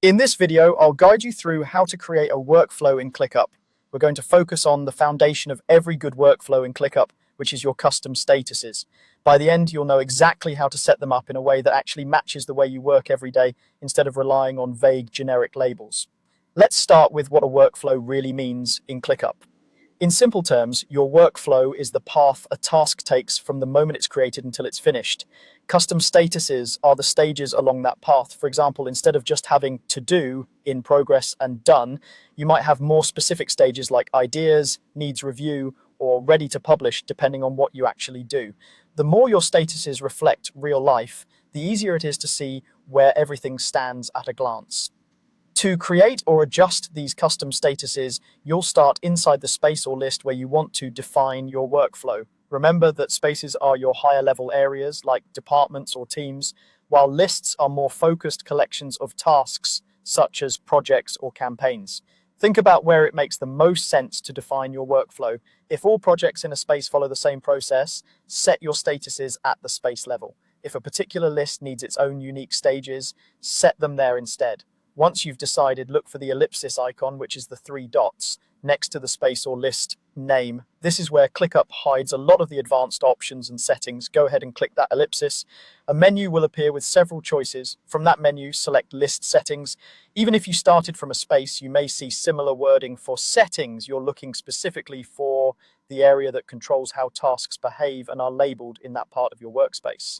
In this video, I'll guide you through how to create a workflow in ClickUp. We're going to focus on the foundation of every good workflow in ClickUp, which is your custom statuses. By the end, you'll know exactly how to set them up in a way that actually matches the way you work every day instead of relying on vague generic labels. Let's start with what a workflow really means in ClickUp. In simple terms, your workflow is the path a task takes from the moment it's created until it's finished. Custom statuses are the stages along that path. For example, instead of just having to do, in progress, and done, you might have more specific stages like ideas, needs review, or ready to publish, depending on what you actually do. The more your statuses reflect real life, the easier it is to see where everything stands at a glance. To create or adjust these custom statuses, you'll start inside the space or list where you want to define your workflow. Remember that spaces are your higher level areas like departments or teams, while lists are more focused collections of tasks such as projects or campaigns. Think about where it makes the most sense to define your workflow. If all projects in a space follow the same process, set your statuses at the space level. If a particular list needs its own unique stages, set them there instead. Once you've decided, look for the ellipsis icon, which is the three dots, next to the space or list name. This is where ClickUp hides a lot of the advanced options and settings. Go ahead and click that ellipsis. A menu will appear with several choices. From that menu, select List Settings. Even if you started from a space, you may see similar wording for settings. You're looking specifically for the area that controls how tasks behave and are labeled in that part of your workspace.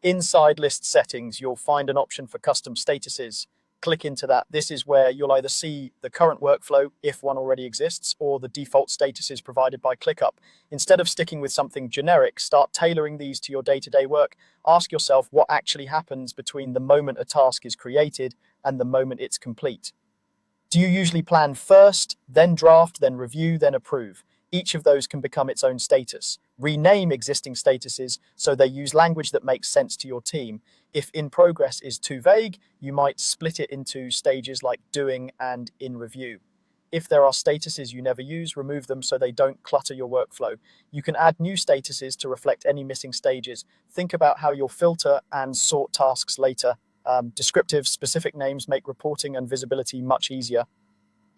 Inside List Settings, you'll find an option for custom statuses. Click into that. This is where you'll either see the current workflow, if one already exists, or the default statuses provided by ClickUp. Instead of sticking with something generic, start tailoring these to your day-to-day work. Ask yourself what actually happens between the moment a task is created and the moment it's complete. Do you usually plan first, then draft, then review, then approve? Each of those can become its own status. Rename existing statuses so they use language that makes sense to your team. If in progress is too vague, you might split it into stages like doing and in review. If there are statuses you never use, remove them so they don't clutter your workflow. You can add new statuses to reflect any missing stages. Think about how you'll filter and sort tasks later. Descriptive, specific names make reporting and visibility much easier.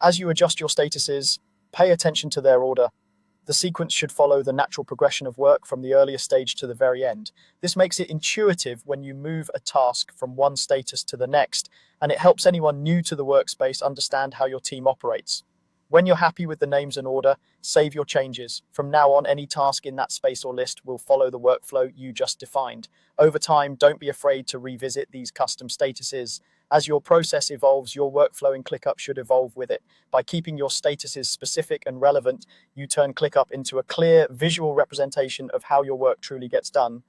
As you adjust your statuses, pay attention to their order. The sequence should follow the natural progression of work from the earliest stage to the very end. This makes it intuitive when you move a task from one status to the next, and it helps anyone new to the workspace understand how your team operates. When you're happy with the names and order, save your changes. From now on, any task in that space or list will follow the workflow you just defined. Over time, don't be afraid to revisit these custom statuses. As your process evolves, your workflow in ClickUp should evolve with it. By keeping your statuses specific and relevant, you turn ClickUp into a clear visual representation of how your work truly gets done.